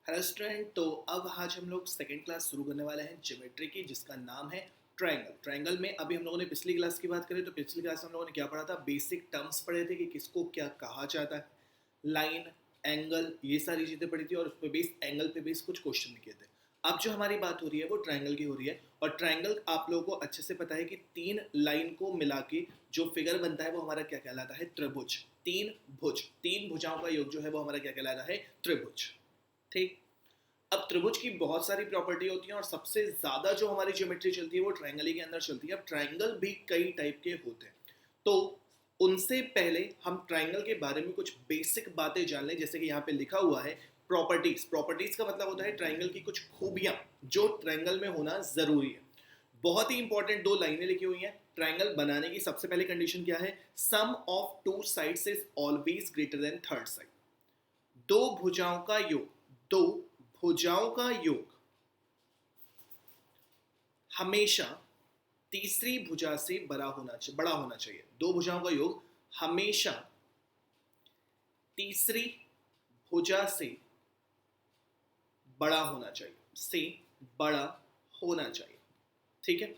Hello student. तो अब आज हम लोग सेकंड क्लास शुरू करने वाले हैं ज्योमेट्री की, जिसका नाम है ट्रायंगल। ट्रायंगल में अभी हम लोगों ने पिछली क्लास की बात करें तो पिछली क्लास में हम लोगों ने क्या पढ़ा था, बेसिक टर्म्स पढ़े थे कि किसको क्या कहा जाता है, लाइन, एंगल, ये सारी चीज़ें पढ़ी थी और उस पे बेस एंगल पे बेस कुछ क्वेश्चन किए थे। अब जो हमारी बात हो रही है वो ट्रायंगल की हो रही है, और ट्रायंगल आप लोगों को अच्छे से पता है कि तीन लाइन को मिला के जो फिगर बनता है वो हमारा क्या कहलाता है, त्रिभुज। तीन भुजाओं का योग जो है वो हमारा क्या कहलाता है, त्रिभुज। ठीक। अब त्रिभुज की बहुत सारी प्रॉपर्टी होती हैं और सबसे ज्यादा जो हमारी ज्योमेट्री चलती है वो ट्रायंगल ही के अंदर चलती है। अब ट्रायंगल भी कई टाइप के होते हैं, तो उनसे पहले हम ट्रायंगल के बारे में कुछ बेसिक बातें जान लें। जैसे कि यहाँ पे लिखा हुआ है प्रॉपर्टीज। प्रॉपर्टीज का मतलब होता है ट्रायंगल की कुछ खूबियां जो ट्रायंगल में होना जरूरी है। बहुत ही इंपॉर्टेंट दो लाइनें लिखी हुई हैं। ट्रायंगल बनाने की सबसे पहले कंडीशन क्या है, sum of two sides is always greater than third side. दो भुजाओं का योग, दो भुजाओं का योग हमेशा तीसरी भुजा से बड़ा होना चाहिए। दो भुजाओं का योग हमेशा तीसरी भुजा से बड़ा होना चाहिए, बड़ा होना चाहिए। ठीक है,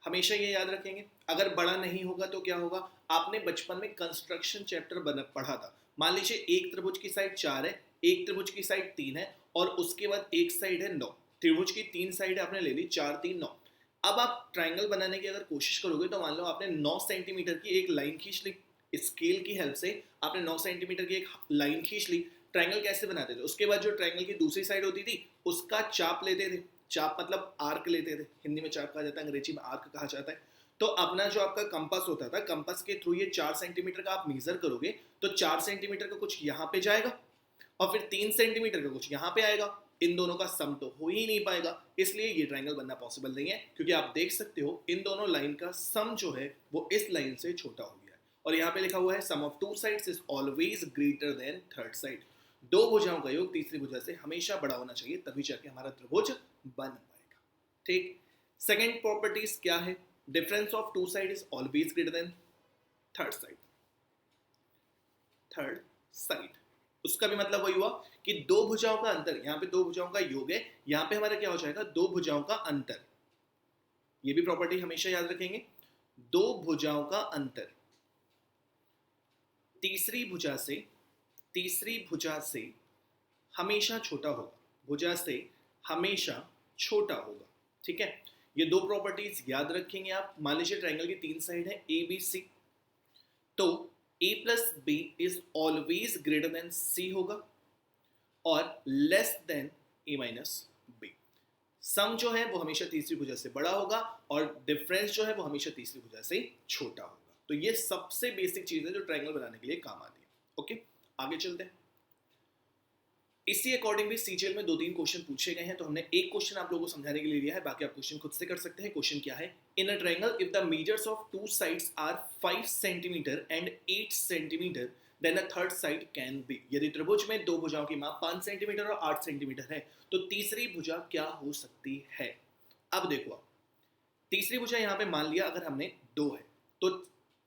हमेशा ये याद रखेंगे। अगर बड़ा नहीं होगा तो क्या होगा, आपने बचपन में कंस्ट्रक्शन चैप्टर पढ़ा था। मान लीजिए एक त्रिभुज की साइड 4 है, एक त्रिभुज की साइड 3 है और उसके बाद एक साइड है 9। त्रिभुज की 3 साइड आपने ले ली, 4 3 9। अब आप ट्रायंगल बनाने की अगर कोशिश करोगे तो मान लो आपने 9 सेंटीमीटर की एक लाइन खींच ली। स्केल की हेल्प से आपने 9 सेंटीमीटर की एक लाइन खींच ली। ट्रायंगल कैसे बनाते थे, उसके बाद जो ट्रायंगल की दूसरी साइड होती थी उसका चाप लेते थे। चाप मतलब आर्क लेते थे, हिंदी में चाप कहा जाता है, अंग्रेजी में आर्क कहा जाता है। तो अपना जो आपका कंपास होता था, कंपास के थ्रू ये 4 सेंटीमीटर का आप मेजर करोगे तो 4 सेंटीमीटर का कुछ यहाँ पे जाएगा और फिर 3 सेंटीमीटर का कुछ यहाँ पे आएगा। इन दोनों का सम तो हो ही नहीं पाएगा, इसलिए ये ट्रायंगल बनना पॉसिबल नहीं है। क्योंकि आप देख सकते हो इन दोनों लाइन का सम जो है वो इस लाइन से छोटा हो गया है। और यहाँ पे लिखा हुआ है sum of two sides is always greater than third side. दो भुजाओं का योग तीसरी भुजा से हमेशा बड़ा होना चाहिए, तभी जाके हमारा त्रिभुज बन पाएगा। ठीक। सेकेंड प्रॉपर्टीज क्या है, difference of two side is always greater than third side. Third side उसका भी मतलब वही हुआ कि दो भुजाओं का अंतर, यहाँ पे दो भुजाओं का योग है, यहाँ पे हमारा क्या हो जाएगा, दो भुजाओं का अंतर। ये भी प्रॉपर्टी हमेशा याद रखेंगे, दो भुजाओं का अंतर तीसरी भुजा से हमेशा छोटा होगा, भुजा से हमेशा छोटा होगा। ठीक है, ये दो प्रॉपर्टीज याद रखेंगे आप। मान लीजिए ट्रायंगल की 3 साइड है ए बी सी, तो a plus B is always greater than C होगा और less than a minus B. Sum जो है वो हमेशा तीसरी भुजा से बड़ा होगा और डिफरेंस जो है वो हमेशा तीसरी भुजा से छोटा होगा। तो ये सबसे बेसिक चीज है जो ट्रायंगल बनाने के लिए काम आती है। ओके, आगे चलते हैं। इसी अकॉर्डिंग भी सीजीएल में 2-3 क्वेश्चन पूछे गए हैं, तो हमने एक क्वेश्चन आप लोगों को समझाने के लिए लिया है, बाकी आप क्वेश्चन खुद से कर सकते हैं। क्वेश्चन क्या है, in a triangle if the measures of two sides are 5 centimetre and 8 centimetre then a third side can be. यदि त्रिभुज में दो भुजाओं की माप 5 सेंटीमीटर और 8 सेंटीमीटर है तो तीसरी भुजा क्या हो सकती है। अब देखो, आप तीसरी भुजा यहाँ पे मान लिया अगर हमने 2 है तो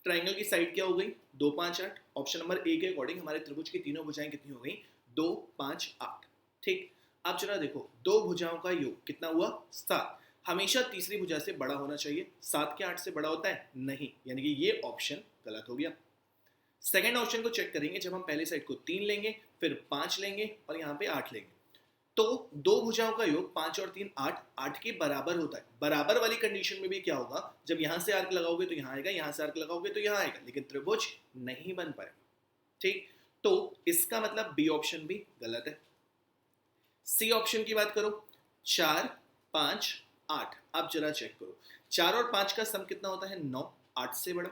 ट्रायंगल की साइड क्या हो गई, 2 5 8। ऑप्शन नंबर ए के अकॉर्डिंग हमारे त्रिभुज की तीनों भुजाएं कितनी हो गई, 2 5 8। ठीक। अब चला देखो, दो भुजाओं का योग कितना हुआ, 7। हमेशा तीसरी भुजा से बड़ा होना चाहिए, 7 के 8 से बड़ा होता है नहीं, यानी कि ये ऑप्शन गलत हो गया। सेकेंड ऑप्शन को चेक करेंगे, जब हम पहले साइड को 3 लेंगे, फिर 5 लेंगे और यहाँ पे 8 लेंगे, तो दो भुजाओं का योग 5 और 3 8, 8 के बराबर होता है। बराबर वाली कंडीशन में भी क्या होगा, जब यहां से आर्क लगाओगे तो यहां आएगा, यहां से आर्क लगाओगे तो यहां आएगा, लेकिन त्रिभुज नहीं बन पाएगा। ठीक, तो इसका मतलब बी ऑप्शन भी गलत है। सी ऑप्शन की बात करो, 4 5 8। अब जरा चेक करो, 4 और 5 का सम कितना होता है, 9, 8 से बड़ा।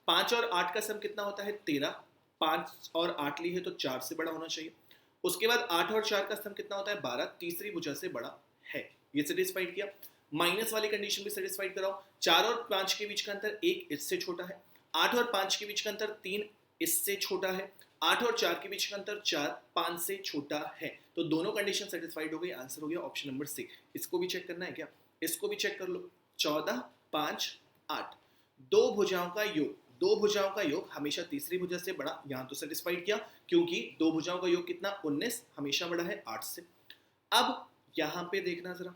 5 और 8 का सम कितना होता है, 13। 5 और 8 ली है तो 4 से बड़ा होना चाहिए। उसके बाद 8 और 4 का सम कितना होता है, 12, तीसरी भुजा से बड़ा है। ये सेटिस्फाइड किया। माइनस वाली कंडीशन भी सेटिस्फाइड कराओ, 4 और 5 के बीच का अंतर 1 इससे छोटा है, 8 और 5 के बीच का अंतर 3 इससे छोटा है, 8 और 4 के बीच का अंतर 4 5 से छोटा है। तो दोनों कंडीशन सेटिस्फाइड हो गई, आंसर हो गया ऑप्शन नंबर सी। इसको भी चेक करना है क्या, इसको भी चेक कर लो। 14 5 8, दो भुजाओं का योग, दो भुजाओं का योग हमेशा तीसरी भुजा से बड़ा, यहां तो सेटिस्फाइड किया क्योंकि दो भुजाओं का योग कितना, 19, हमेशा बड़ा है 8 से। अब यहाँ पे देखना जरा,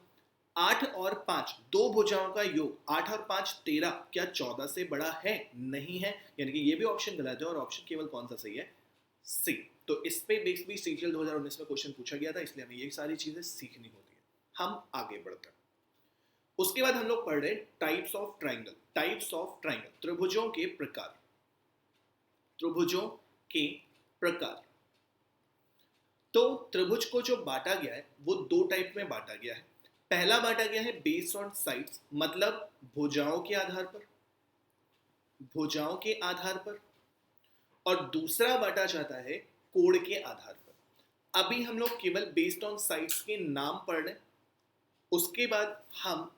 8 और 5 दो भुजाओं का योग, 8 और 5 13, क्या 14 से बड़ा है? नहीं है, यानी कि ये भी ऑप्शन गलत है और ऑप्शन केवल कौन सा सही है? सी। तो इस पे बेस भी सीजीएल 2019 में क्वेश्चन पूछा गया था, इसलिए हमें ये सारी चीजें सीखनी होती है। हम आगे बढ़ते हैं। उसके बाद हम लोग पढ़ रहे types of triangle. Types of triangle, त्रिभुजों के प्रकार। त्रिभुजों के प्रकार। तो त्रिभुज को जो बांटा गया है वो दो टाइप में बांटा गया है। पहला बांटा गया है बेस्ड ऑन साइड्स, मतलब भुजाओं के आधार पर, भुजाओं के आधार पर, और दूसरा बांटा जाता है कोण के आधार पर। अभी हम लोग केवल बेस्ड ऑन साइड्स के नाम पढ़ रहे हैं, उसके बाद हम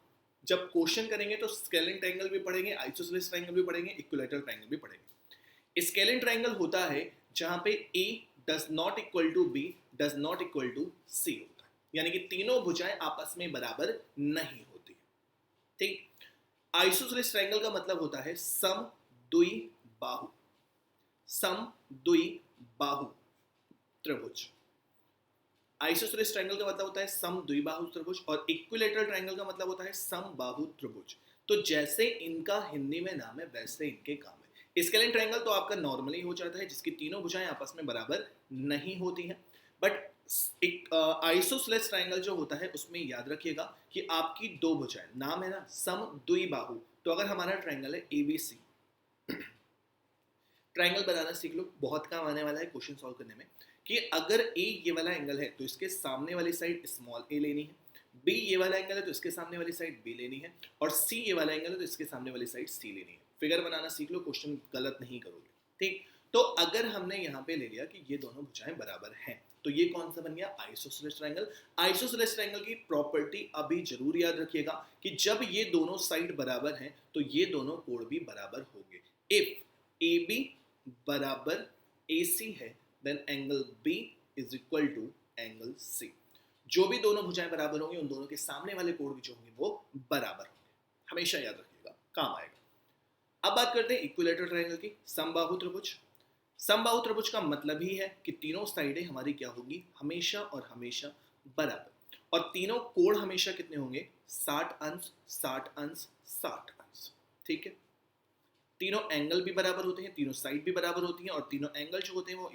जब क्वेश्चन करेंगे तो स्केलिन ट्रायंगल भी पढ़ेंगे, आइसोसेलेस ट्रायंगल भी पढ़ेंगे, इक्विलैटरल ट्रायंगल भी पढ़ेंगे। स्केलिन ट्रायंगल होता है जहां पे A does not equal to B does not equal to C होता है, यानी कि तीनों भुजाएं आपस में बराबर नहीं होती। ठीक। आइसोसेलेस ट्रायंगल का मतलब होता है समद्विबाहु, समद्विबाहु त्रिभुज। आइसोसेलेस ट्रायंगल का मतलब होता है समद्विबाहु त्रिभुज, और इक्विलैटरल ट्रायंगल का मतलब होता है समबाहु त्रिभुज। तो जैसे इनका हिंदी में नाम है वैसे इनके काम है। स्केलिन ट्रायंगल तो आपका नॉर्मली हो जाता है जिसकी तीनों भुजाएं आपस में बराबर नहीं होती हैं, बट एक आइसोसेलेस ट्रायंगल जो होता है उसमें याद रखिएगा कि आपकी दो भुजाएं, नाम है ना समद्विबाहु, तो अगर हमारा ट्रायंगल है ABC, ट्रायंगल बनाना सीख लो, बहुत काम आने वाला है क्वेश्चन सॉल्व करने में, कि अगर A ये वाला एंगल है तो इसके सामने वाली साइड स्मॉल a लेनी है, B ये वाला एंगल है तो इसके सामने वाली साइड B लेनी है, और C ये वाला एंगल है तो इसके सामने वाली साइड C लेनी है। फिगर बनाना सीख लो, क्वेश्चन गलत नहीं करोगे। ठीक। तो अगर हमने यहाँ पे ले लिया कि ये दोनों भुजाएं बराबर हैं, तो ये कौन सा बन गया? Isosceles triangle. आइसोसेलेस ट्रायंगल की प्रॉपर्टी अभी जरूर याद रखिएगा कि जब ये दोनों साइड बराबर हैं तो ये दोनों कोण भी बराबर होंगे। इफ AB बराबर AC है then angle B is equal to angle C। जो भी दोनों भुजाएं बराबर होंगी उन दोनों के सामने वाले कोण भी जो होंगे वो बराबर होंगे, हमेशा याद रखिएगा, काम आएगा। अब बात करते हैं इक्विलैटरल ट्रायंगल की, समबाहु त्रिभुज। समबाहु त्रिभुज का मतलब ही है कि तीनों साइडें हमारी क्या होगी? हमेशा और हमेशा बराबर, और तीनों कोण हमेशा कितने होंगे? 60 अंश, 60 अंश, 60 अंश। ठीक है। तीनों एंगल भी बराबर होते हैं, तीनों साइड भी बराबर होती हैं, और तीनों एंगल जो होते हैं वो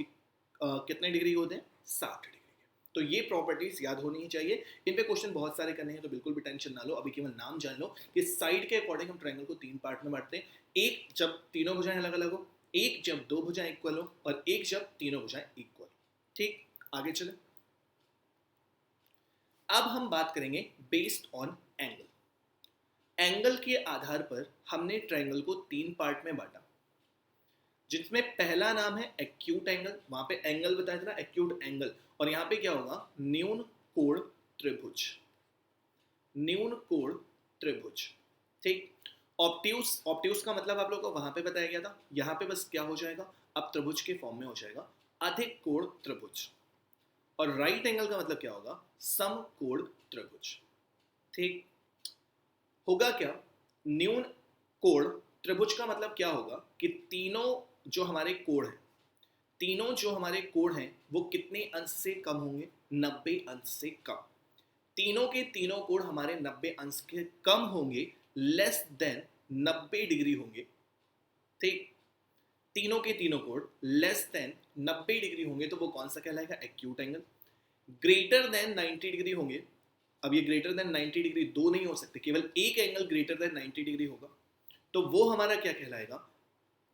कितने डिग्री होते हैं? 60 डिग्री के। तो ये प्रॉपर्टीज याद होनी ही चाहिए। इन पे क्वेश्चन बहुत सारे करने हैं तो बिल्कुल भी टेंशन ना लो, अभी केवल नाम जान लो कि साइड के अकॉर्डिंग हम ट्रायंगल को 3 पार्ट में बांटते हैं। एक जब तीनों भुजाएं अलग अलग हो, एक जब दो भुजाएं इक्वल हो, और एक जब तीनों भुजाएं इक्वल। ठीक, आगे चले। अब हम बात करेंगे बेस्ड ऑन एंगल। एंगल के आधार पर हमने ट्रायंगल को 3 पार्ट में बांटा, जिसमें पहला नाम है एक्यूट एंगल। वहां पे एंगल बताया था ना, एक्यूट एंगल, और यहां पे क्या होगा? न्यून कोण त्रिभुज, न्यून कोण त्रिभुज। ठीक। ऑब्ट्यूस, ऑब्ट्यूस का मतलब आप लोगों को वहां पे बताया गया था, यहां पे बस क्या हो जाएगा? अब त्रिभुज के फॉर्म में हो जाएगा अधिक कोण त्रिभुज। और राइट एंगल का मतलब क्या होगा? समकोण त्रिभुज। ठीक। होगा क्या? न्यून कोण त्रिभुज का मतलब क्या होगा कि तीनों जो हमारे कोण हैं, तीनों जो हमारे कोण हैं वो कितने अंश से कम होंगे? 90 अंश से कम। तीनों के तीनों कोण हमारे 90 अंश के कम होंगे, लेस देन 90 डिग्री होंगे। ठीक। तीनों के तीनों कोण लेस देन 90 डिग्री होंगे तो वो कौन सा कहलाएगा? Acute angle. Greater than 90 degree होंगे, अब ये ग्रेटर देन 90 डिग्री दो नहीं हो सकते, केवल एक एंगल ग्रेटर देन 90 डिग्री होगा, तो वो हमारा क्या कहलाएगा?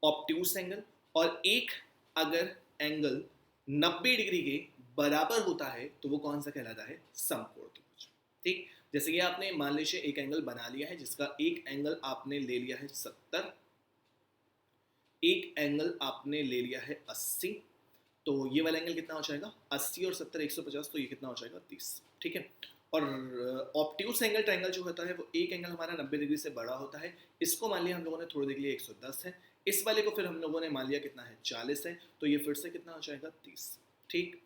Obtuse angle. और एक अगर एंगल 90 डिग्री के बराबर होता है तो वो कौन सा कहलाता है? समकोण त्रिभुज। ठीक। जैसे कि आपने मान लीजिए एक एंगल बना लिया है जिसका एक एंगल आपने ले लिया है 70, एक एंगल आपने ले लिया है 80, तो ये वाला एंगल कितना हो जाएगा? 80 और 70 150, तो ये कितना हो जाएगा? 30। ठीक है। और ऑब्ट्यूस एंगल ट्रायंगल जो होता है वो एक एंगल हमारा 90 डिग्री से बड़ा होता है, इसको मान लिया हम लोगों ने थोड़ी देर के लिए 110 है, इस वाले को फिर हम लोगों ने मान लिया कितना है? 40 है, तो ये फिर से कितना हो जाएगा? 30। ठीक।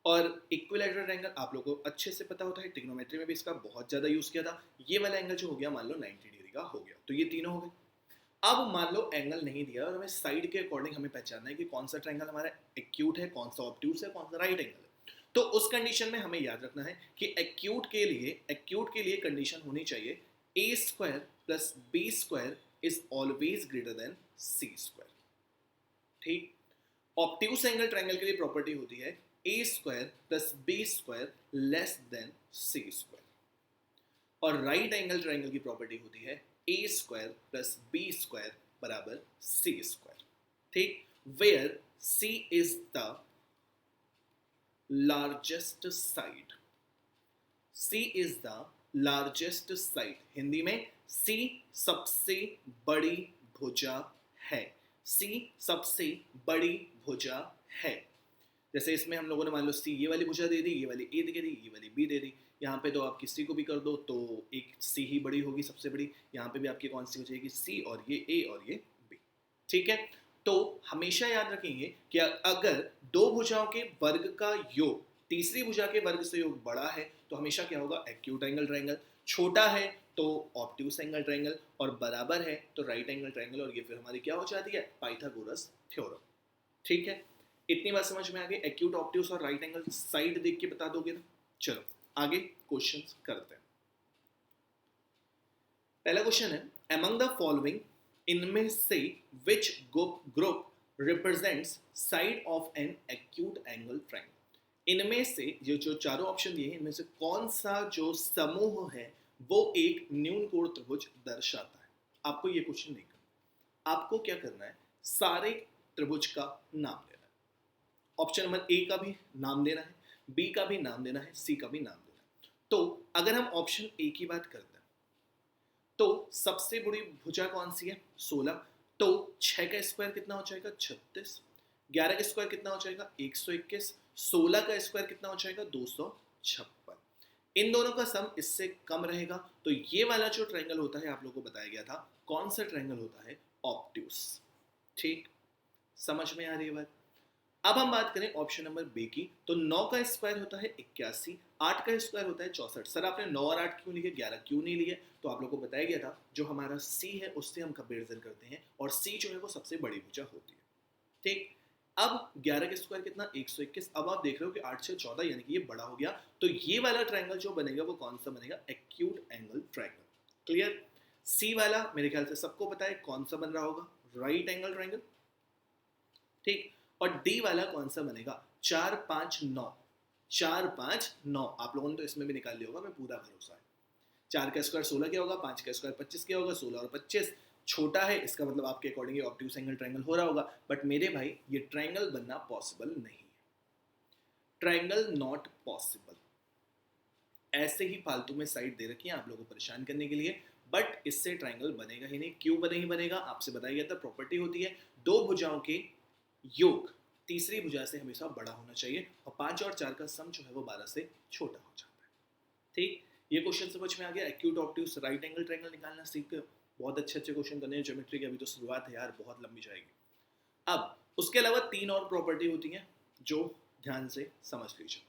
और इक्विलैटरल ट्रायंगल आप लोगों को अच्छे से पता होता है, ट्रिग्नोमेट्री में भी इसका बहुत ज़्यादा यूज़ किया था। ये वाला एंगल जो हो गया मान लो 90 डिग्री का हो गया, तो ये तीनों हो गए। अब मान लो एंगल नहीं दिया और हमें साइड के अकॉर्डिंग हमें पहचानना है कि कौन सा ट्रायंगल हमारा एक्यूट है, कौन सा ऑब्ट्यूस है, कौन सा राइट एंगल है। तो उस कंडीशन में हमें याद रखना है कि एक्यूट के लिए कंडीशन होनी चाहिए A square plus B square is always greater than C square. ठीक। ऑब्ट्यूस एंगल ट्रायंगल के लिए प्रॉपर्टी होती है A square plus B square less than C square, और राइट एंगल ट्रायंगल की प्रॉपर्टी होती है A square plus B square बराबर सी स्क्वायर। ठीक। Where C is the largest side, C is the largest side, Hindi में C सबसे बड़ी भुजा है, सी सबसे बड़ी भुजा है। जैसे इसमें हम लोगों ने मान लो सी ये वाली भुजा दे दी, ये वाली ए दे दी, ये वाली बी दे दी, यहाँ पे तो आप किसी को भी कर दो तो एक सी ही बड़ी होगी सबसे बड़ी, यहाँ पे भी आपकी कौन सी हो जाएगी सी, और ये ए और ये बी। ठीक है। तो हमेशा याद रखेंगे कि अगर दो भुजाओं के वर्ग का योग तीसरी भुजा के वर्ग से योग बड़ा है तो हमेशा क्या होगा एक्यूट एंगल ट्रायंगल, छोटा है तो ऑब्ट्यूस एंगल ट्रायंगल, और बराबर है तो राइट एंगल ट्रायंगल, और ये फिर हमारी क्या हो जाती है पाइथागोरस थ्योरम। ठीक है। इतनी बात समझ में आ गई। एक्यूट, ऑब्ट्यूस और राइट एंगल साइड देख के बता दोगे ना। चलो आगे क्वेश्चंस करते हैं। पहला क्वेश्चन है अमंग द फॉलोइंग इनमें से which group represents side of an acute angle triangle. इनमें से जो चारों ऑप्शन दिए हैं इनमें से कौन सा जो समूह है वो एक न्यून कोण त्रिभुज दर्शाता है। आपको ये क्वेश्चन नहीं करना, आपको क्या करना है सारे त्रिभुज का नाम लेना है। ऑप्शन नंबर ए का भी नाम देना है, बी का भी नाम देना है, सी का भी नाम देना है। तो अगर हम ऑप्शन ए की बात करते हैं तो सबसे बड़ी भुजा कौन सी है 16, तो 6 का स्क्वायर कितना हो जाएगा 36, 11 का स्क्वायर कितना हो जाएगा 121, 16 का स्क्वायर कितना हो जाएगा 256। इन दोनों का सम इससे कम रहेगा, तो ये वाला जो ट्रायंगल होता है आप लोगों को बताया गया था कौन सा ट्रायंगल होता है ऑब्ट्यूस। ठीक, समझ में आ रही है बात। अब हम बात करें ऑप्शन नंबर बी की, तो 9 का स्क्वायर होता है 81, 8 का स्क्वायर होता है 64। सर आपने 9 और 8 क्यों लिए, 11 क्यों नहीं लिए, तो आप लोगों को बताया गया था जो हमारा सी है उससे हम कंपेरिजन करते हैं और सी जो है वो सबसे बड़ी भुजा होती है। ठीक, अब 11 का स्क्वायर कितना 121। अब आप देख रहे हो कि 8 से 14 यानी कि ये बड़ा हो गया, तो ये वाला ट्रायंगल जो बनेगा वो कौन सा बनेगा एक्यूट एंगल ट्रायंगल। क्लियर। सी वाला मेरे ख्याल से सबको पता है कौन सा बन रहा होगा राइट एंगल ट्रायंगल। ठीक, और डी वाला कौन सा बनेगा 4 5 9, 4 5 9। आप लोगों ने तो इसमें भी निकाल लिया होगा, मैं पूरा भरोसा है। 4 का स्क्वायर 16 क्या होगा, 5 का स्क्वायर 25 क्या होगा, 16 और 25 छोटा है, इसका मतलब आपके अकॉर्डिंग ये ऑब्ट्यूस एंगल ट्रायंगल हो रहा होगा। बट मेरे भाई ये ट्रायंगल बनना पॉसिबल नहीं है, ट्रायंगल नॉट पॉसिबल। ऐसे ही फालतू में साइड दे रखी है आप लोगों को परेशान करने के लिए, बट इससे ट्रायंगल बनेगा ही नहीं। क्यों नहीं बनेगा, आपसे बताया गया था प्रॉपर्टी होती है दो भुजाओं के योग तीसरी भुजा से हमेशा बड़ा होना चाहिए, और 5 और 4 का सम जो है वो 12 से छोटा हो जाता है। ठीक, ये क्वेश्चन समझ में आ गया। Acute, obtuse, right angle triangle निकालना सीख गए। बहुत अच्छे क्वेश्चन करने हैं ज्योमेट्री की, अभी तो शुरुआत है यार, बहुत लंबी जाएगी। अब उसके अलावा 3 और प्रॉपर्टी होती हैं जो ध्यान से समझ लीजिए।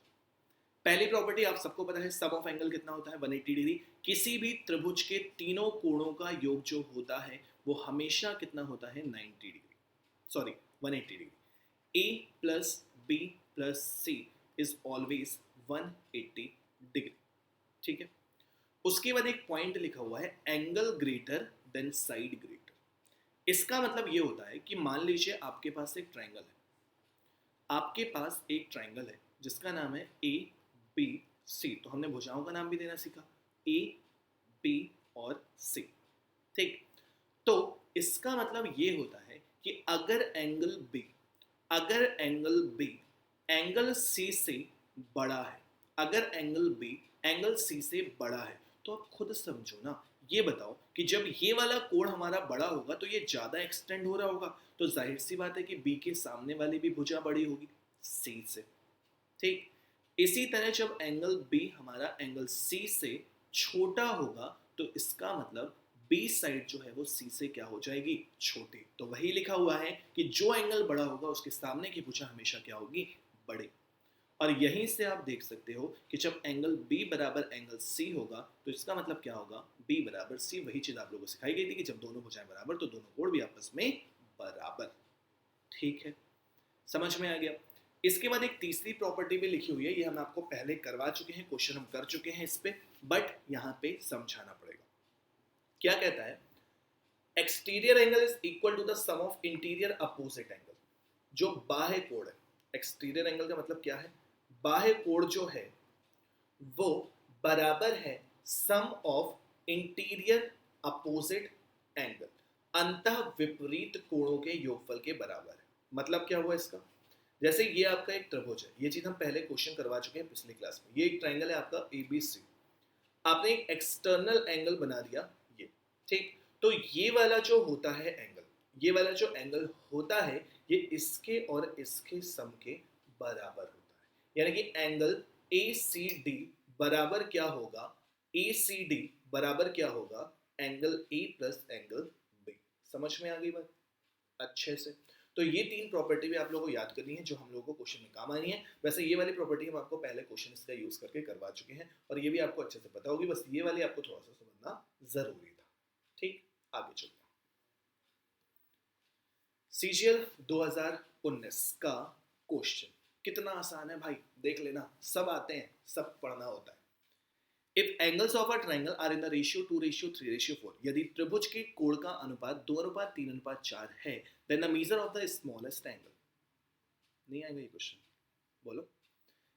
पहली प्रॉपर्टी आप सबको पता है सम ऑफ एंगल कितना होता है 180 डिग्री। किसी भी त्रिभुज के तीनों कोणों का योग जो होता है वो हमेशा कितना होता है 90 degree, sorry 180 degree. A plus B plus C is always 180 degree. ठीक है। उसके बाद एक पॉइंट लिखा हुआ है angle greater than side greater. इसका मतलब ये होता है कि मान लीजिए आपके पास एक ट्रायंगल है, आपके पास एक ट्रायंगल है जिसका नाम है A B C। तो हमने भुजाओं का नाम भी देना सीखा A B और C। ठीक, तो इसका मतलब ये होता है कि अगर एंगल B एंगल C से बड़ा है, अगर एंगल B एंगल C से बड़ा है, तो आप खुद समझो ना, ये बताओ कि जब ये वाला कोण हमारा बड़ा होगा तो ये ज़्यादा एक्सटेंड हो रहा होगा, तो जाहिर सी बात है कि B के सामने वाली भी भुजा बड़ी होगी C से। ठीक, इसी तरह जब एंगल B हमारा एंगल C से छोटा होगा तो इसका मतलब बी साइड जो है वो सी से क्या हो जाएगी छोटी। तो वही लिखा हुआ है कि जो एंगल बड़ा होगा उसके सामने की भुजा हमेशा क्या होगी बड़ी। और यहीं से आप देख सकते हो कि जब एंगल बी बराबर एंगल सी होगा तो इसका मतलब क्या होगा बी बराबर सी। वही चीज आप लोगों को सिखाई गई थी कि जब दोनों भुजाएं बराबर तो दोनों कोण भी आपस में बराबर। ठीक है, समझ में आ गया। इसके बाद एक तीसरी प्रॉपर्टी भी लिखी हुई है, ये हम आपको पहले करवा चुके हैं, क्वेश्चन हम कर चुके हैं इस पे, बट यहाँ पे समझाना पड़ेगा। क्या कहता है, exterior angle is equal to the sum of interior opposite angle. जो बाह्य कोण है, एक्सटीरियर एंगल का मतलब क्या है, बाह्य कोण जो है वो बराबर है sum of interior opposite angle, अंतः विपरीत कोणों के योगफल के बराबर है। मतलब क्या हुआ इसका, जैसे ये आपका एक त्रिभुज है, ये चीज हम पहले क्वेश्चन करवा चुके हैं पिछली क्लास में, ये एक ट्रायंगल है आपका ABC, आपने एक एक्सटर्नल एंगल बना दिया ये, ठीक, तो ये वाला जो होता है एंगल, ये वाला जो एंगल होता है ये इसके और इसके सम के बराबर होता है, यानी कि एंगल ACD बराबर क्या होगा, ACD बराबर क्या होगा, angle A plus angle B। समझ में आ गई बात अच्छे से। तो ये तीन प्रॉपर्टी भी आप लोगों को याद करनी है जो हम लोगों को क्वेश्चन में काम आनी है। वैसे ये वाली प्रॉपर्टी हम आपको पहले क्वेश्चन का यूज करके करवा चुके हैं और ये भी आपको अच्छे से पता होगी, बस ये वाली आपको थोड़ा सा समझना जरूरी था। ठीक, आगे चलते हैं। CGL 2019 का क्वेश्चन कितना आसान है भाई, देख लेना, सब आते हैं, सब पढ़ना होता है। If angles of a triangle are in the ratio 2:3:4, यदि त्रिभुज के कोण का अनुपात 2:3:4 है, then the measure of the smallest angle। नहीं आएगा ये क्वेश्चन, बोलो।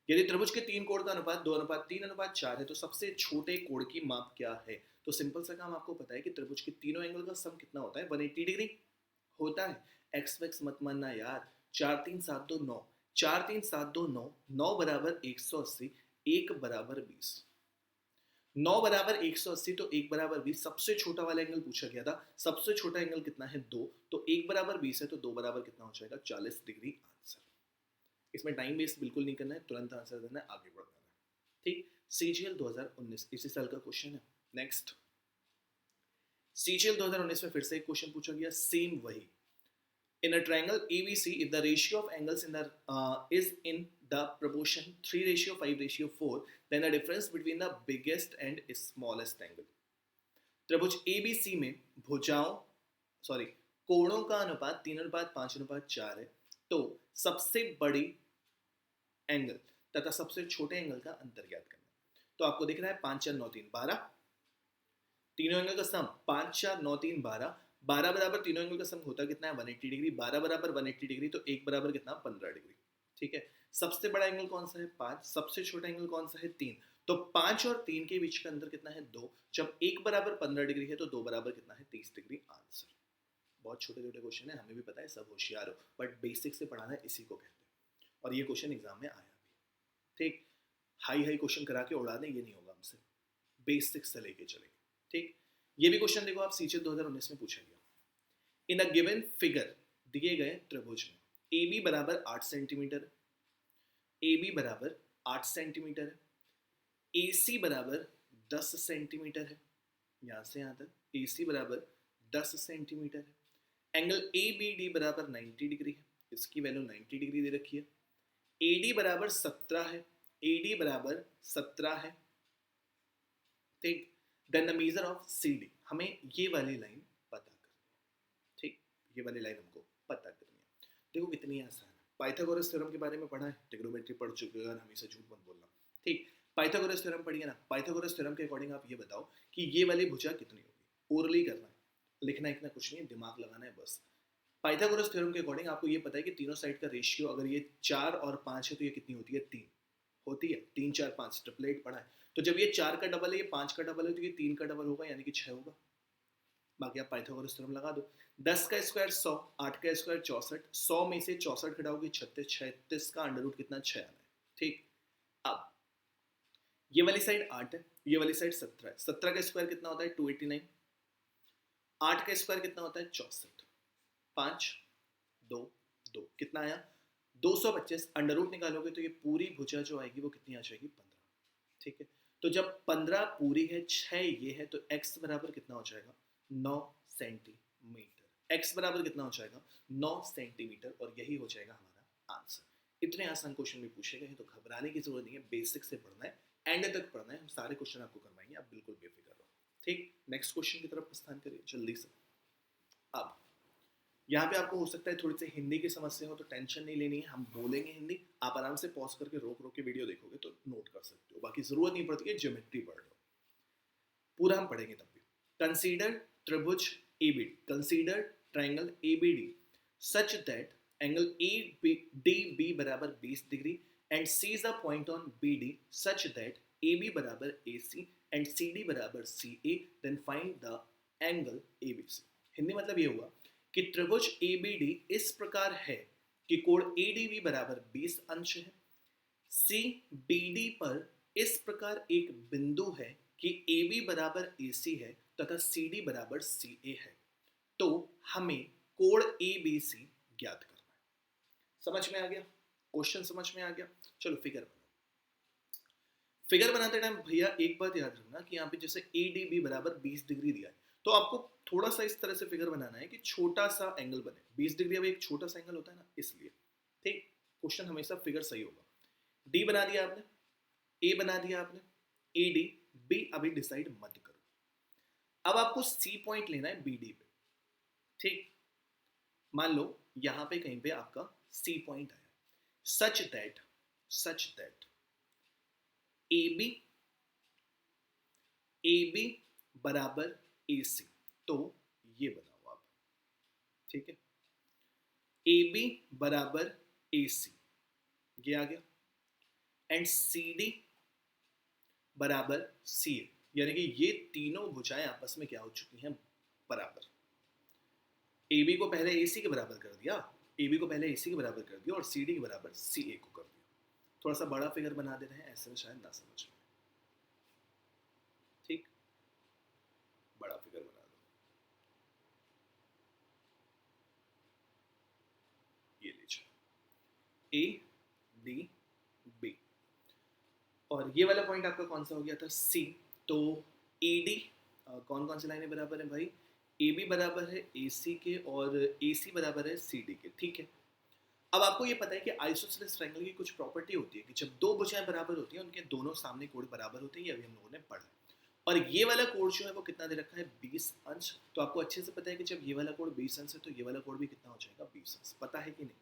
यदि त्रिभुज के तीन कोण का अनुपात 2:3:4 है तो सबसे छोटे कोण की माप क्या है। तो सिंपल सा काम आपको पता है कि त्रिभुज के तीनों एंगल का सम कितना होता है, 180 डिग्री होता है। एक्स वैक्स मत मानना यार, 4 3 7 2 9, 4 3 7 2 9, 9 बराबर 180, 1 बराबर 20, 9 बराबर 180 तो 1 बराबर 20, सबसे छोटा वाला एंगल पूछा गया था, सबसे छोटा एंगल कितना है 2, तो 1 बराबर 20 है तो 2 बराबर कितना हो जाएगा 40 डिग्री। आंसर, इसमें टाइम वेस्ट बिल्कुल नहीं करना है, तुरंत आंसर देना है, आगे बढ़ना है। ठीक, CGL 2019 इसी साल का क्वेश्चन है। नेक्स्ट, CGL 2019 में फिर से एक क्वेश्चन पूछा गया, सेम वही। In a triangle ABC, if the ratio of angles in the is in the proportion 3:5:4, then the difference between the biggest and smallest angle। त्रिभुज ABC में कोणों का अनुपात 3:5:4 है, तो सबसे बड़ी एंगल तथा सबसे छोटे एंगल का अंतर ज्ञात करना। तो आपको दिख रहा है 5 4 9 3 12, तीनों एंगल का सम 5 4 9 3 12, 12 बराबर तीनों एंगल का सम होता कितना है 180 डिग्री, 12 बराबर 180 डिग्री तो 1 बराबर कितना 15 डिग्री। ठीक है, सबसे बड़ा एंगल कौन सा है 5, सबसे छोटा एंगल कौन सा है 3, तो 5 और 3 के बीच का अंतर कितना है 2, जब 1 बराबर 15 डिग्री है तो 2 बराबर कितना है 30 डिग्री। आंसर, बहुत छोटे छोटे क्वेश्चन है, हमें भी पता है, सब होशियार हो, बट बेसिक से पढ़ाना इसी को कहते हैं, और ये क्वेश्चन एग्जाम में आया भी। ठीक, हाई क्वेश्चन करा के उड़ा दें ये नहीं होगा हमसे, बेसिक से लेके चलेंगे। ठीक, ये भी क्वेश्चन देखो आप CGL 2019 में पूछा गया। इन अ गिवन फिगर, दिए गए त्रिभुज में AB बराबर 8 सेंटीमीटर, AB बराबर 8 सेंटीमीटर है, AC बराबर 10 सेंटीमीटर है, यहां से यहां तक AC बराबर 10 सेंटीमीटर है, एंगल ABD बराबर 90 डिग्री है, इसकी वैल्यू 90 डिग्री दे रखी है, AD बराबर 17 है, AD बराबर 17 है। ठीक, then the measure of CD, हमें ये वाली लाइन पता करनी है। ठीक, ये वाली लाइन हमको पता करनी है। देखो कितनी आसान है, पाइथागोरस थ्योरम के बारे में पढ़ा है, ट्रिग्नोमेट्री पढ़ चुके हो, हमेशा झूठ मत बोलना। ठीक, पाइथागोरस थ्योरम पढ़िए ना, पाइथागोरस थ्योरम के अकॉर्डिंग आप ये बताओ कि ये वाली भुजा कितनी होगी, ओरली करना है, लिखना इतना कुछ नहीं है, दिमाग लगाना है बस। पाइथागोरस थ्योरम के अकॉर्डिंग आपको ये पता है कि तीनों साइड का रेशियो अगर ये 4 और 5 है तो ये कितनी होती है 3 होती है, 3 4 5 ट्रिपलेट पढ़ा है। तो जब ये 4 का डबल है, ये 5 का डबल है, तो ये 3 का डबल होगा, यानी कि 6 होगा। बाकी आप पाइथागोरस थ्योरम लगा दो, 10 का स्क्वायर 100, 8 का स्क्वायर 64, 100 में से 64 घटाओगे 36, 36 का अंडर रूट कितना 6 आना है। ठीक, अब ये वाली साइड 8 है, ये वाली साइड 17 है, 17 का स्क्वायर कितना होता है 289, 8 का स्क्वायर कितना होता है 64, 5 2 2 कितना आया 225, अंडर रूट निकालोगे तो ये पूरी भुजा जो आएगी वो कितनी आ जाएगी 15। ठीक है, तो जब 15 पूरी है, 6 ये है, तो x बराबर कितना हो जाएगा 9 सेंटीमीटर, x बराबर कितना हो जाएगा 9 सेंटीमीटर, और यही हो जाएगा हमारा आंसर। इतने आसान क्वेश्चन भी पूछे गए हैं तो घबराने की जरूरत नहीं है, बेसिक से पढ़ना है, एंड तक पढ़ना है, हम सारे क्वेश्चन आपको करवाएंगे, आप बिल्कुल बेफिक्र रहो। ठीक, नेक्स्ट क्वेश्चन की तरफ प्रस्थान करिए जल्दी से। अब यहाँ पे आपको हो सकता है थोड़ी सी हिंदी की समस्या हो, तो टेंशन नहीं लेनी है, हम बोलेंगे हिंदी, आप आराम से पॉज करके रोक रोक के वीडियो देखोगे तो नोट कर सकते हो, बाकी जरूरत नहीं पड़ती है ज्योमेट्री पढ़ लो, पूरा हम पढ़ेंगे तब भी। कंसीडर त्रिभुज ABD, consider triangle ABD such that angle ADB बराबर 20 degree and C is a point on BD such that AB बराबर AC एंड CD बराबर CA, then find the angle ABC। Hindi मतलब ये हुआ कि त्रिभुज ABD इस प्रकार है कि कोण ADB बराबर 20 अंश है, CBD पर इस प्रकार एक बिंदु है कि AB बराबर AC है तथा CD बराबर CA है, तो हमें कोण ABC ज्ञात करना है। समझ में आ गया? क्वेश्चन समझ में आ गया? चलो फिगर बनाओ। फिगर बनाते टाइम भैया एक बात याद रखना कि यहाँ पे जैसे ADB बराबर 20 डिग्री दिया है, तो आपको थोड़ा सा इस तरह से फिगर बनाना है कि छोटा सा एंगल बने। 20 डिग्री अब एक छोटा सा एंगल होता है ना, इसलिए ठीक क्वेश्चन हमेशा फिगर सही होगा। डी बना दिया आपने, ए बना दिया आपने, AD B अभी डिसाइड मत करो। अब आपको C पॉइंट लेना है BD पे, ठीक। मान लो यहां पे कहीं पे आपका C पॉइंट आया, सच दैट AB बराबर AC, तो ये बनाओ आप, ठीक है। AB बराबर AC ये आ गया, एंड CD बराबर CA, यानी कि ये तीनों भुजाएं आपस में क्या हो चुकी हैं, बराबर। AB को पहले AC के बराबर कर दिया, AB को पहले AC के बराबर कर दिया और CD के बराबर CA को कर दिया। थोड़ा सा बड़ा फिगर बना दे रहे हैं, ऐसे में शायद ना समझ में, ठीक। बड़ा फिगर बना दो, ये लीजिए ADB, और ये वाला पॉइंट आपका कौन सा हो गया था, C। तो AD कौन कौन सी लाइनें बराबर है भाई, AB बराबर है AC के और AC बराबर है CD के, ठीक है। अब आपको ये पता है कि आइसोसेलेस ट्रायंगल की कुछ प्रॉपर्टी होती है कि जब दो भुजाएं बराबर होती हैं उनके दोनों सामने कोण बराबर होते हैं, ये अभी हम लोगों ने पढ़ा। और ये वाला कोण जो है वो कितना दे रखा है, 20 अंश। तो आपको अच्छे से पता है कि जब ये वाला कोण 20 अंश है तो ये वाला कोण भी कितना हो जाएगा, 20 अंश, पता है कि नहीं।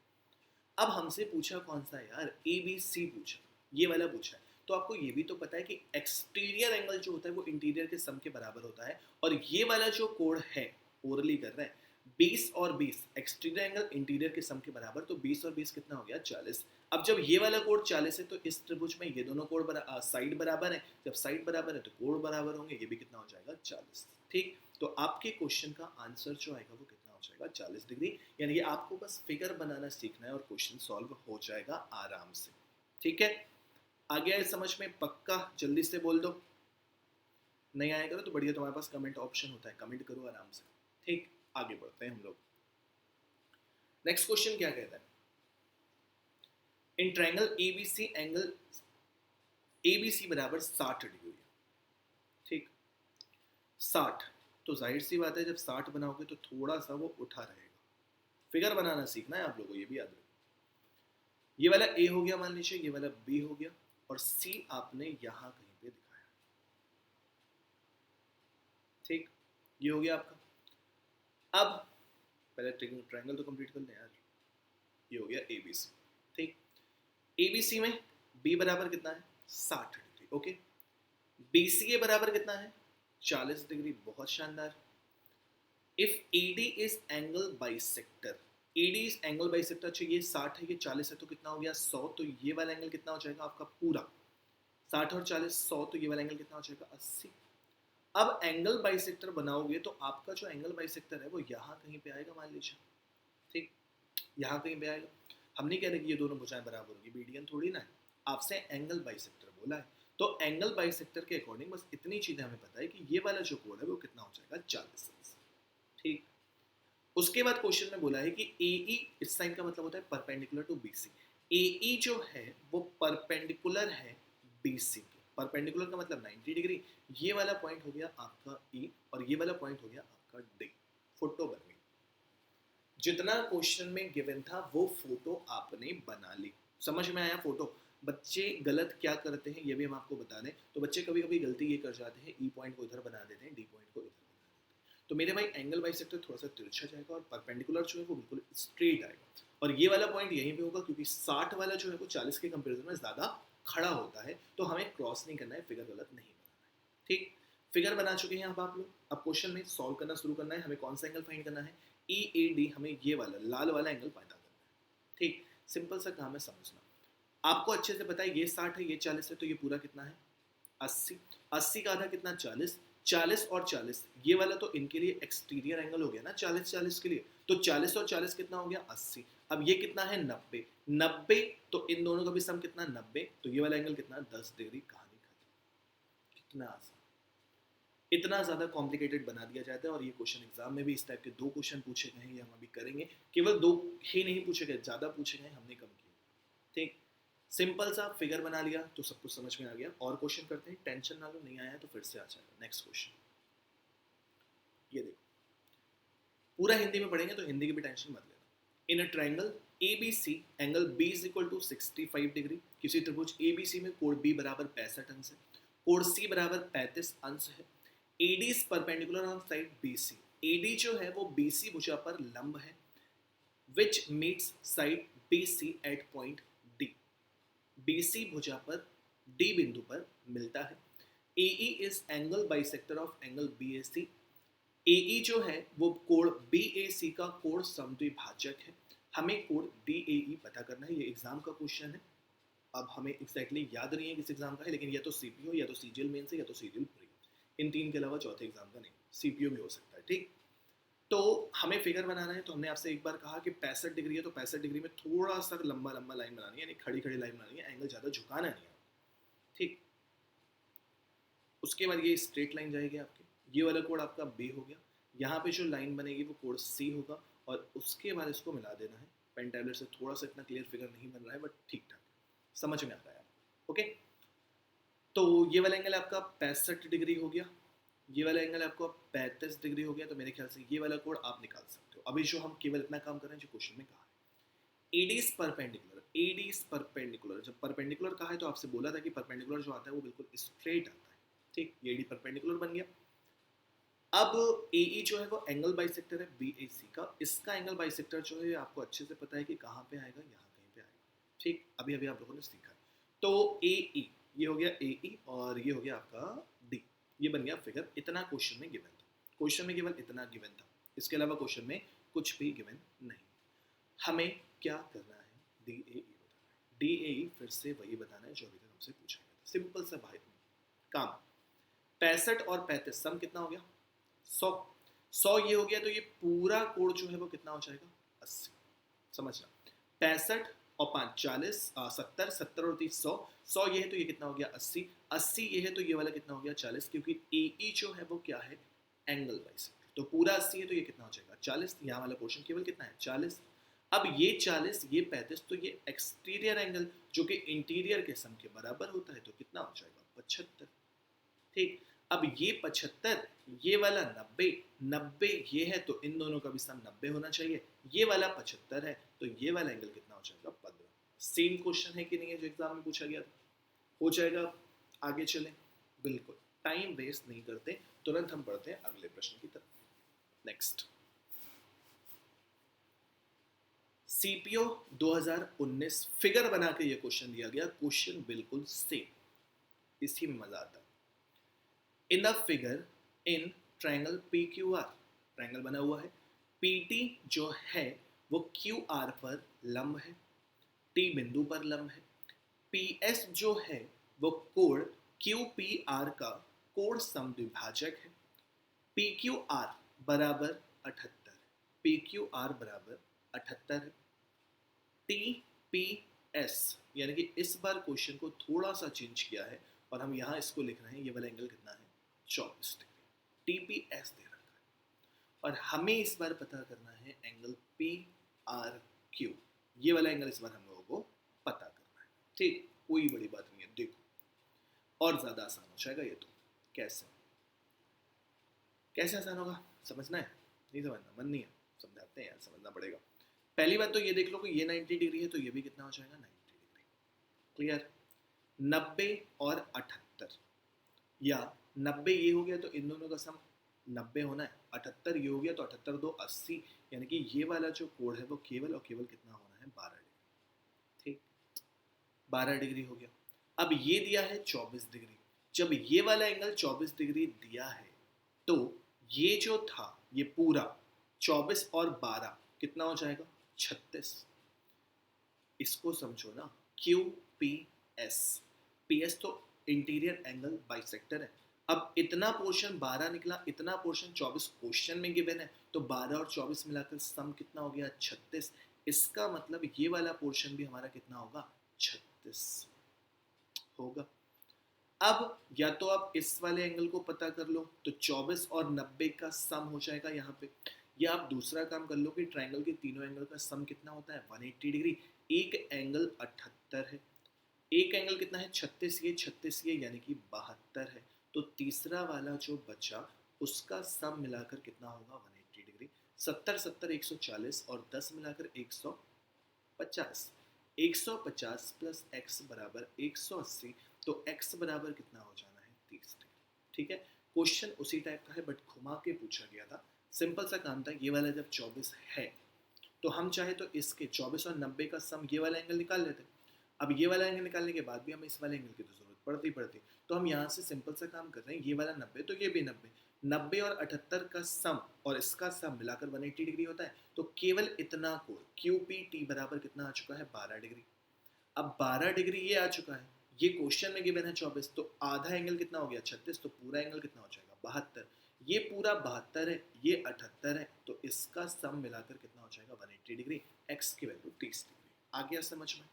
अब हमसे पूछा कौन सा है यार, ABC पूछा, ये वाला पूछा है, तो आपको ये भी तो पता है कि एक्सटीरियर एंगल जो होता है वो इंटीरियर के सम के बराबर होता है, और ये वाला जो कोण है, ओरली कर रहे हैं, 20 और 20 एक्सटीरियर एंगल इंटीरियर के सम के बराबर, तो 20 और 20 कितना हो गया, 40। अब जब ये वाला कोण 40 है तो इस त्रिभुज में ये दोनों कोण साइड बराबर है, जब साइड बराबर है तो कोण बराबर होंगे, ये भी कितना हो जाएगा, 40, ठीक। तो आपके क्वेश्चन का आंसर जो आएगा वो कितना हो जाएगा, 40 डिग्री। यानी कि आपको बस फिगर बनाना सीखना है और क्वेश्चन सॉल्व हो जाएगा आराम से, ठीक है। आ गया है समझ में, पक्का? जल्दी से बोल दो, नहीं आया करो तो बढ़िया, तुम्हारे पास कमेंट ऑप्शन होता है, कमेंट करो आराम से, ठीक। आगे बढ़ते हैं हम लोग। नेक्स्ट क्वेश्चन क्या कहता है, in triangle ABC angle ABC बराबर 60 डिग्री है, ठीक। 60, तो जाहिर सी बात है जब 60 बनाओगे तो थोड़ा सा वो उठा रहेगा। फिगर बनाना सीखना है आप लोगों को, ये भी याद रखो। ये वाला A हो गया मान लीजिए, ये वाला B हो गया, और C आपने यहां कहीं पे दिखाया, ठीक। ये हो गया आपका। अब पहले ट्रायंगल तो कंप्लीट कर लें यार। ये हो गया ABC, ठीक। ABC में B बराबर कितना है, 60 डिग्री, ओके। BCA बराबर कितना है, 40 डिग्री, बहुत शानदार। If AD is angle bisector, AD is angle bisector, अच्छा ये 60 है, ये 40 है, तो कितना हो गया, 100। तो ये वाला एंगल कितना हो जाएगा आपका पूरा, 60 और 40 100, तो ये वाला एंगल कितना हो जाएगा, 80। अब एंगल बाइसेक्टर बनाओगे तो आपका जो एंगल बाइसेक्टर है वो यहाँ कहीं पे आएगा मान लीजिए, ठीक। यहाँ कहीं पे आएगा। हम नहीं कह रहे कि ये दोनों भुजाएं बराबर होगी, मीडियन थोड़ी ना है, आपसे एंगल बाइसेक्टर बोला है। तो एंगल बाइसेक्टर के अकॉर्डिंग बस इतनी चीजें हमें पता है कि ये वाला जो कोण है वो कितना हो जाएगा, 40, ठीक। उसके बाद क्वेश्चन में बोला है कि AE, इस साइन का मतलब होता है परपेंडिकुलर टू BC। AE जो है वो परपेंडिकुलर है BC के, परपेंडिकुलर का मतलब 90 डिग्री। ये वाला पॉइंट हो गया आपका E और ये वाला पॉइंट हो गया आपका D। फोटो बन गई, जितना क्वेश्चन में गिवन था वो फोटो आपने बना ली। समझ में आया फोटो? बच्चे गलत क्या करते हैं ये भी हम आपको बता दें, तो बच्चे कभी कभी गलती ये कर जाते हैं, E पॉइंट को इधर बना देते हैं, D पॉइंट को इधर बना देते हैं। तो मेरे भाई एंगल बाइसेक्टर थोड़ा सा तिरछा जाएगा और परपेंडिकुलर जो है वो बिल्कुल स्ट्रेट आएगा। और ये वाला पॉइंट यहीं पे होगा क्योंकि 60 वाला जो है वो 40 के कंपेरिजन में ज़्यादा खड़ा होता है, तो हमें क्रॉस नहीं करना है, फिगर गलत नहीं बनाना है। ठीक, फिगर बना चुके हैं अब आप लोग। अब क्वेश्चन में सॉल्व करना शुरू करना है। हमें कौन सा एंगल फाइंड करना है? ई ए डी, हमें ये वाला लाल वाला एंगल पता करना है। ठीक, सिंपल सा काम है समझना। आपको अच्छे से पता है ये 60 है, ये 40 है, तो ये पूरा कितना है? 80। 80 का आधा कितना? 40। 40 और 40, ये वाला तो इनके लिए एक्सटीरियर एंगल हो गया ना 40 40 के लिए, तो 40 और 40 कितना हो गया? 80। अब ये कितना है? 90। 90, तो इन दोनों का भी सम कितना? 90, तो ये वाला एंगल कितना? 10 डिग्री। कहानी खत्म। कितना आसान। इतना ज़्यादा कॉम्प्लिकेटेड बना दिया जाता है। और ये क्वेश्चन एग्जाम में भी इस टाइप के 2 क्वेश्चन पूछे गए हैं, ये हम अभी करेंगे। केवल 2 ही नहीं पूछे गए, ज़्यादा पूछे गए, हमने कम किए। ठीक, सिंपल सा फिगर बना लिया तो सब कुछ समझ में आ गया। और क्वेश्चन करते हैं, टेंशन ना लो, नहीं आया तो फिर से आ जाएगा। नेक्स्ट क्वेश्चन ये देखो, पूरा हिंदी में पढ़ेंगे तो हिंदी की भी टेंशन मत लेना। In a triangle ABC, angle B is equal to 65 degree. किसी त्रिभुज ABC में कोण B बराबर 65 अंश है, कोण C बराबर 35 अंश है। AD is perpendicular on side BC। AD जो है वो BC भुजा पर लंब है, which meets side BC at point D। BC भुजा पर D बिंदु पर मिलता है। AE is angle bisector of angle BAC। AE जो है वो कोण BAC का कोण समद्विभाजक है। हमें कोण DAE पता करना है, ये एग्जाम का क्वेश्चन है। अब हमें एग्जैक्टली याद नहीं है किस एग्जाम का है, लेकिन या तो सीपीओ या तो सीजीएल मेन से या तो सीजीएल प्री, इन 3 के अलावा चौथे एग्जाम का नहीं, सीपीओ में हो सकता है। ठीक, तो हमें फिगर बनाना है। तो हमने आपसे एक बार कहा कि 65 डिग्री है, तो 65 डिग्री में थोड़ा सा लंबा लंबा लाइन बनानी है, यानी खड़ी खड़ी लाइन बनानी है, एंगल ज़्यादा झुकाना नहीं है। ठीक, उसके बाद ये स्ट्रेट लाइन जाएगी आपकी, ये वाला कोण आपका बी हो गया। यहाँ पे जो लाइन बनेगी वो कोण सी होगा, और उसके बाद इसको मिला देना है। पेन टैबलेट से थोड़ा सा इतना क्लियर फिगर नहीं बन रहा है, बट ठीक ठाक समझ में आ रहा है आपको। ओके, तो ये वाला एंगल आपका 65 डिग्री हो गया, ये वाला एंगल आपको 35 डिग्री हो गया। तो मेरे ख्याल से ये वाला कोण आप निकाल सकते हो। अभी जो हम केवल इतना काम कर रहे हैं जो क्वेश्चन में कहा है, AD is perpendicular. AD is perpendicular, जब परपेंडिकुलर कहा है तो आपसे बोला था कि परपेंडिकुलर जो आता है वो बिल्कुल स्ट्रेट आता है। ठीक, ये AD परपेंडिकुलर बन गया। अब AE जो है वो एंगल बाइसेक्टर है BAC का। इसका एंगल बाइसेक्टर जो है आपको अच्छे से पता है कि कहाँ पे आएगा, यहाँ कहीं पे आएगा। ठीक, अभी अभी आप लोगों ने सीखा है। तो AE, ये हो गया AE, और ये हो गया आपका D। ये बन गया फिगर। इतना क्वेश्चन में गिवन था, क्वेश्चन में केवल इतना गिवन था, इसके अलावा क्वेश्चन में कुछ भी गिवन नहीं। हमें क्या करना है? DAE बताना है। DAE फिर से वही बताना है जो अभी तक हमसे पूछा गया था। सिंपल सा भाई काम। 65 और 35 सम कितना हो गया? 100। 100 ये हो गया, तो ये पूरा कोण जो है वो कितना हो जाएगा? 80। समझना, 65 और 5 40, 70, 70 और 30 100। 100 ये है तो ये कितना हो गया? 80। 80 ये है तो ये वाला कितना हो गया? 40, क्योंकि AE जो है वो क्या है? Angle bisector. तो पूरा 80 है तो ये कितना हो जाएगा? 40। यहाँ वाला पोर्शन केवल कितना है? 40। अब ये 40, ये 35, तो ये एक्सटीरियर एंगल जो कि इंटीरियर के सम के बराबर होता है, तो कितना हो जाएगा? 75। ठीक, अब ये 75, ये वाला 90, 90 ये है तो इन दोनों का भी सम 90 होना चाहिए। ये वाला 75 है तो ये वाला एंगल कितना हो जाएगा? 15। सेम क्वेश्चन है कि नहीं है जो एग्जाम में पूछा गया था? हो जाएगा। आगे चलें, बिल्कुल टाइम वेस्ट नहीं करते, तुरंत हम पढ़ते हैं अगले प्रश्न की तरफ। नेक्स्ट, सीपीओ 2019 फिगर बना के ये क्वेश्चन दिया गया। क्वेश्चन बिल्कुल सेम, इसी में मजा आता है। In the figure in triangle PQR, triangle बना हुआ है, PT जो है वो QR पर लंब है, T बिंदु पर लंब है। PS जो है वो कोण QPR का कोण समद्विभाजक है। PQR बराबर 78 है, PQR बराबर 78 है। TPS, यानी कि इस बार क्वेश्चन को थोड़ा सा चेंज किया है और हम यहाँ इसको लिख रहे हैं, ये वाला एंगल कितना है? 24 डिग्री। TPS दे रखा है, और हमें इस बार पता करना है एंगल PRQ। ये वाला एंगल इस बार हम लोगों को पता करना है। ठीक, कोई बड़ी बात नहीं है। देखो, और ज़्यादा आसान हो जाएगा ये तो। कैसे कैसे आसान होगा? समझना है? नहीं समझना? मन नहीं है? समझाते हैं यार, समझना पड़ेगा। पहली बात तो ये देख लो कि ये 90 डिग्री है तो ये भी कितना हो जाएगा? 90 डिग्री। क्लियर? 90 और 78, या 90 ये हो गया तो इन दोनों का सम 90 होना है, 78 ये हो गया तो 78 2 80, यानी कि ये वाला जो कोण है वो केवल और केवल कितना होना है 12 डिग्री। ठीक, 12 डिग्री हो गया। अब ये दिया है 24 डिग्री। जब ये वाला एंगल 24 डिग्री दिया है तो ये जो था ये पूरा 24 और 12 कितना हो जाएगा 36। इसको समझो ना, Q P S, P S तो इंटीरियर एंगल बाइसेक्टर है। अब इतना पोर्शन 12 निकला, इतना पोर्शन 24 क्वेश्चन में गिवन है, तो 12 और 24 मिलाकर सम कितना हो गया 36। इसका मतलब ये वाला पोर्शन भी हमारा कितना होगा 36 होगा। अब या तो आप इस वाले एंगल को पता कर लो तो 24 और 90 का सम हो जाएगा यहाँ पे, या आप दूसरा काम कर लो कि ट्रायंगल के तीनों एंगल का सम कितना होता है 180 डिग्री। एक एंगल 78 है, एक एंगल कितना है 36, ये 36 ये यानी कि 72 है। तो तीसरा वाला जो बचा उसका सम मिलाकर कितना होगा 180 डिग्री। 70 70 140 और 10 मिलाकर 150, 150 प्लस x बराबर 180, तो x बराबर कितना हो जाना है 30 डिग्री। ठीक है, क्वेश्चन उसी टाइप का है बट घुमा के पूछा गया था। सिंपल सा काम था, ये वाला जब 24 है तो हम चाहे तो इसके 24 और 90 का सम ये वाला एंगल निकाल लेते। अब ये वाला एंगल निकालने के बाद भी हमें इस वाले एंगल की तो जरूरत पड़ती, तो हम यहाँ से सिंपल सा काम कर रहे हैं, ये वाला 90 तो ये भी 90, 90 और 78 का सम और इसका सम मिलाकर 180 डिग्री होता है। तो केवल इतना कोण क्यू पी टी बराबर कितना आ चुका है 12 डिग्री। अब 12 डिग्री ये आ चुका है, ये क्वेश्चन में गिवन है 24, तो आधा एंगल कितना हो गया 36, तो पूरा एंगल कितना हो जाएगा 72। ये पूरा 72 है, ये 78 है, तो इसका सम मिलाकर कितना हो जाएगा 180 डिग्री, x की वैल्यू 30 डिग्री। आ गया समझ में।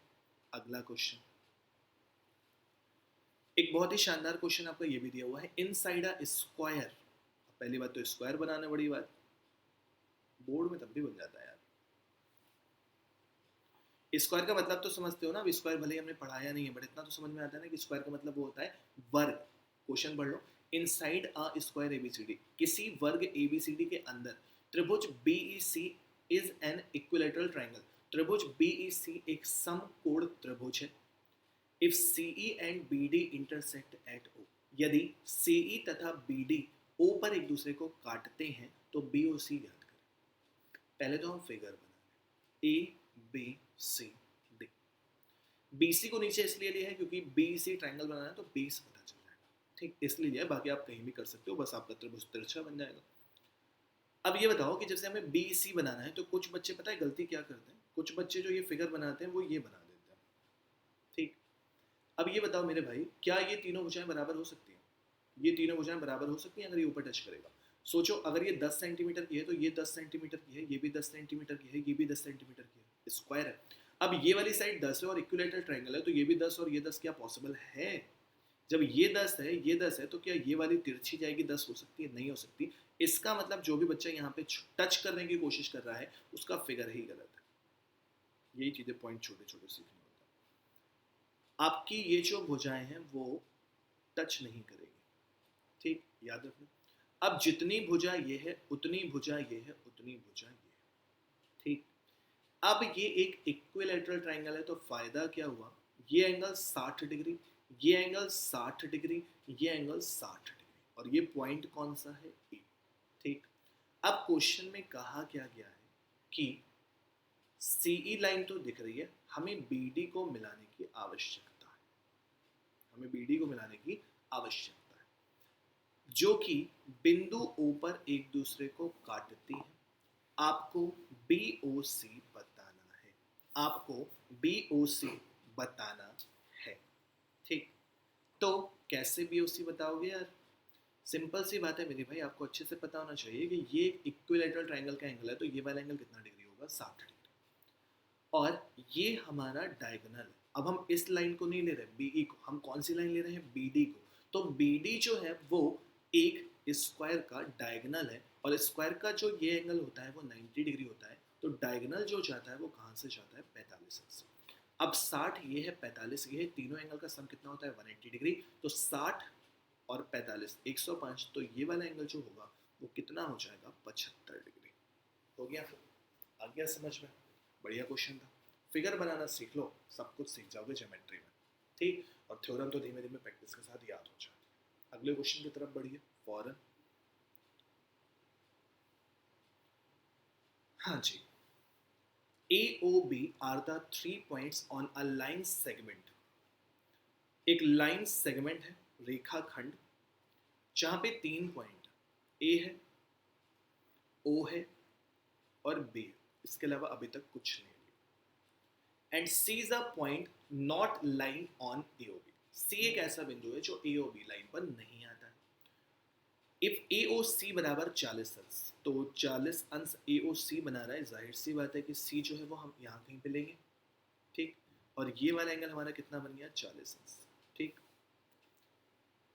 अगला क्वेश्चन, एक बहुत ही शानदार क्वेश्चन आपका ये भी दिया हुआ है, इनसाइड अ स्क्वायर। पहली बात तो स्क्वायर बनाना बड़ी बात, बोर्ड में तब भी बन जाता है यार। स्क्वायर का मतलब तो समझते हो ना, अब स्क्वायर भले ही हमने पढ़ाया नहीं है बट इतना तो समझ में आता है ना कि स्क्वायर का मतलब वो होता है वर्ग। क्वेश्चन पढ़ लो, इनसाइड अ स्क्वायर एबीसीडी, किसी वर्ग एबीसीडी के अंदर त्रिभुज BEC is an equilateral triangle. त्रिभुज बीईसी एक समकोण त्रिभुज है। If CE and BD intersect at O, यदि सीई तथा बीडी ओ पर एक दूसरे को काटते हैं तो बीओसी ज्ञात करें। पहले तो हम फिगर बनाएंगे, A B C D. BC को नीचे इसलिए लिया है क्योंकि बीसी ट्रायंगल बनाना है तो बेस पता चल जाएगा, ठीक, इसलिए लिया है, बाकी आप कहीं भी कर सकते हो, बस आपका त्रिभुज तिरछा बन जाएगा। अब ये बताओ कि जैसे हमें बी सी बनाना है तो कुछ बच्चे पता है गलती क्या करते हैं, कुछ बच्चे जो ये फिगर बनाते हैं वो ये बना देते हैं। ठीक, अब ये बताओ मेरे भाई, क्या ये तीनों भुजाएं बराबर हो सकती हैं? ये तीनों भुजाएं बराबर हो सकती हैं अगर ये ऊपर टच करेगा। सोचो, अगर ये 10 सेंटीमीटर की है तो ये 10 सेंटीमीटर की है, ये भी 10 सेंटीमीटर की है, ये भी 10 सेंटीमीटर की है, स्क्वायर है। अब ये वाली साइड 10 है और इक्विलैटरल ट्रायंगल है तो ये भी 10 और ये 10 क्या पॉसिबल है? जब ये 10 है ये 10 है तो क्या ये वाली तिरछी जाएगी 10 हो सकती है? नहीं हो सकती। इसका मतलब जो भी बच्चा यहाँ पे टच करने की कोशिश कर रहा है उसका फिगर ही गलत है। यही चीजें पॉइंट छोटे छोटे सीखने होता है। आपकी ये जो भुजाएं हैं वो टच नहीं करेगी, ठीक, याद रखना। अब जितनी भुजा ये है उतनी भुजा ये है उतनी भुजा ये है, ठीक। अब ये एक इक्विलैटरल ट्रायंगल है तो फायदा क्या हुआ, ये एंगल 60 डिग्री, ये एंगल 60 डिग्री, ये एंगल 60 डिग्री, और ये पॉइंट कौन सा है ए, ठीक। अब क्वेश्चन में कहा क्या गया है कि सीई लाइन तो दिख रही है, हमें बीडी को मिलाने की आवश्यकता है, हमें बीडी को मिलाने की आवश्यकता है, जो कि बिंदु ओ पर एक दूसरे को काटती है। आपको BOC बताना है, आपको BOC बताना है, ठीक। तो कैसे BOC बताओगे यार? सिंपल सी बात है मेरे भाई, आपको अच्छे से पता होना चाहिए कि ये इक्विलैटरल ट्रायंगल का एंगल है तो ये वाला एंगल कितना डिग्री होगा 60 डिग्री, और ये हमारा डायगोनल है। अब हम इस लाइन को नहीं ले रहे BE को, हम कौन सी लाइन ले रहे हैं BD को। तो BD जो है वो एक स्क्वायर का डायगोनल है, और स्क्वायर का जो ये एंगल होता है वो 90 डिग्री होता है, तो डायगोनल जो जाता है वो कहाँ से जाता है 45 से। अब 60 ये है 45 ये है, तीनों एंगल का सम कितना होता है 180 डिग्री, तो 60 और 45 105, तो ये वाला एंगल जो होगा वो कितना हो जाएगा 75 डिग्री। हो गया, आ गया समझ में? बढ़िया क्वेश्चन था। फिगर बनाना सीख लो, सब कुछ सीख जाओगे ज्योमेट्री में, ठीक। और थ्योरम तो धीमे धीमे प्रैक्टिस के साथ याद हो जाती है। अगले क्वेश्चन की तरफ बढ़िए, फॉरन। हाँ जी, AOB are the 3 points on a line segment. एक लाइन सेगमेंट है, रेखाखंड, जहां पे 3 पॉइंट ए है, ओ है और बी है. इसके अलावा अभी तक कुछ नहीं है. And C is a point not lying on AOB. C एक ऐसा बिंदु है जो AOB लाइन पर नहीं आता है. इफ AOC बराबर 40 अंश, तो 40 अंश AOC बना रहा है, जाहिर सी बात है कि C जो है वो हम यहाँ कहीं पे लेंगे. ठीक, और ये वाला एंगल हमारा कितना बन गया, 40 अंश. ठीक,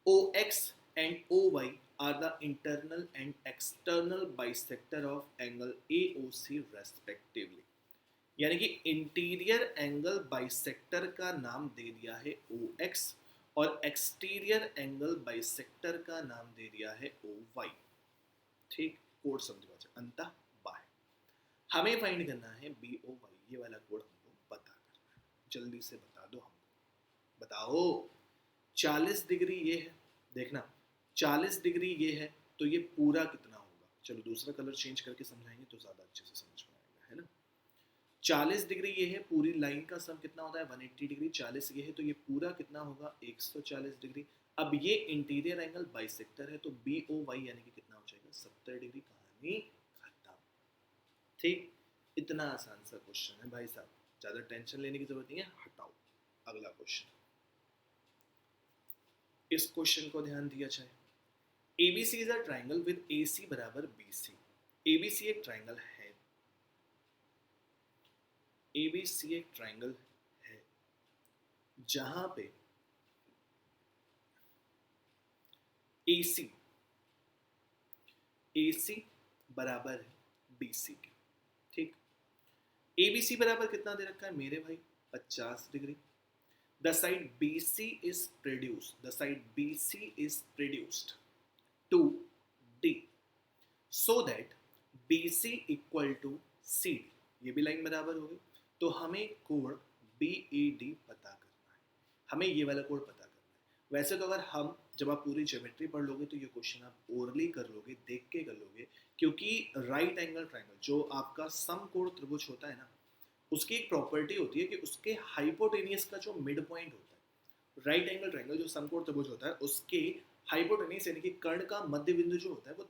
OX and OY are the internal and external bisector of angle AOC respectively. यानी कि इंटीरियर एंगल बाइसेक्टर का नाम दे दिया है OX और एक्सटीरियर एंगल बाइसेक्टर का नाम दे दिया है OY. ठीक, कोड समझ में अंतः बाय. हमें फाइंड करना है BOY. ये वाला कोड हमको पता करना है. जल्दी से बता दो हमको. बताओ. 40 डिग्री ये है, देखना 40 डिग्री ये है, तो ये पूरा कितना होगा. चलो दूसरा कलर चेंज करके समझाएंगे तो ज़्यादा अच्छे से समझ में आएगा, है ना. 40 डिग्री ये है, पूरी लाइन का सम कितना होता है 180 डिग्री. 40 ये है तो ये पूरा कितना होगा 140 डिग्री. अब ये इंटीरियर एंगल बाइसेक्टर है तो BOY यानी कि कितना हो जाएगा 70 डिग्री. कहानी खत्म. ठीक, इतना आसान सा क्वेश्चन है भाई साहब, ज़्यादा टेंशन लेने की जरूरत नहीं है. हटाओ अगला क्वेश्चन. इस क्वेश्चन को ध्यान दिया जाए. ABC is a triangle with AC बराबर BC. ABC एक ट्राइंगल है. ABC एक ट्राइंगल है जहां पे AC बराबर है BC के. ठीक, ABC बराबर कितना दे रखा है मेरे भाई 50 degree. The side BC is produced to D so that BC equal to CD. ये भी लाइन बराबर होगी. तो हमें कोण BED पता करना है. हमें ये वाला कोण पता करना है. वैसे तो अगर हम जब आप पूरी ज्योमेट्री पढ़ लोगे तो ये क्वेश्चन आप ओरली कर लोगे, देख के कर लोगे, क्योंकि राइट एंगल ट्राइंगल जो आपका समकोण त्रिभुज होता है ना, उसकी एक प्रॉपर्टी होती है कि उसके हाइपोटेनियस का जो मिड पॉइंट होता है, राइट एंगल ट्रायंगल जो समकोण त्रिभुज होता है उसके हाइपोटेनियस यानी कि कर्ण का मध्य बिंदु जो होता है वो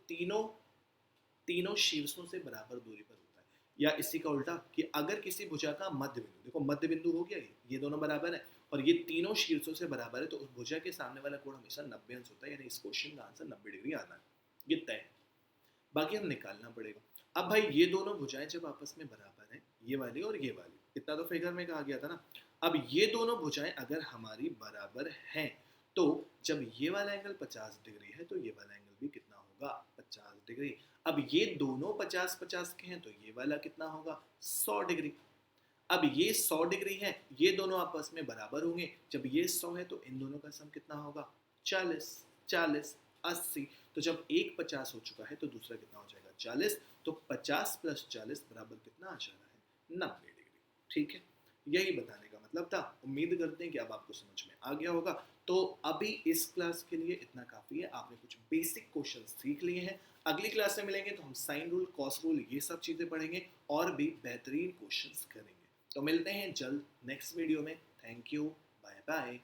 तीनों शीर्षों से बराबर दूरी पर होता है. या इसी का उल्टा कि अगर किसी भुजा का मध्य बिंदु, देखो मध्य बिंदु हो गया, ये दोनों बराबर है और ये तीनों शीर्षों से बराबर है, तो उस भुजा के सामने वाला कोण हमेशा 90 अंश होता है. यानी इस क्वेश्चन का आंसर 90 डिग्री आना है. ये तय है. बाकी हम निकालना पड़ेगा. अब भाई ये दोनों भुजाएं जब आपस में बराबर हैं, ये वाली और ये वाली, इतना तो फिगर में कहा गया था ना. अब ये दोनों भुजाएं अगर हमारी बराबर हैं तो जब ये वाला एंगल 50 डिग्री है तो ये वाला एंगल भी कितना होगा 50 डिग्री. अब ये दोनों 50-50 के हैं तो ये वाला कितना होगा 100 डिग्री. अब ये 100 डिग्री है, ये दोनों आपस में बराबर होंगे. जब ये 100 है तो इन दोनों का सम कितना होगा 40, 40, 80. तो जब एक 50 हो चुका है तो दूसरा कितना हो जाएगा 40. तो 50 + 40 बराबर कितना आ जा रहा है 90 डिग्री. ठीक है, यही बताने का मतलब था. उम्मीद करते हैं कि अब आपको समझ में आ गया होगा. तो अभी इस क्लास के लिए इतना काफ़ी है. आपने कुछ बेसिक क्वेश्चन सीख लिए हैं. अगली क्लास में मिलेंगे तो हम साइन रूल, कॉस रूल, ये सब चीज़ें पढ़ेंगे और भी बेहतरीन क्वेश्चंस करेंगे. तो मिलते हैं जल्द नेक्स्ट वीडियो में. Thank you, bye bye.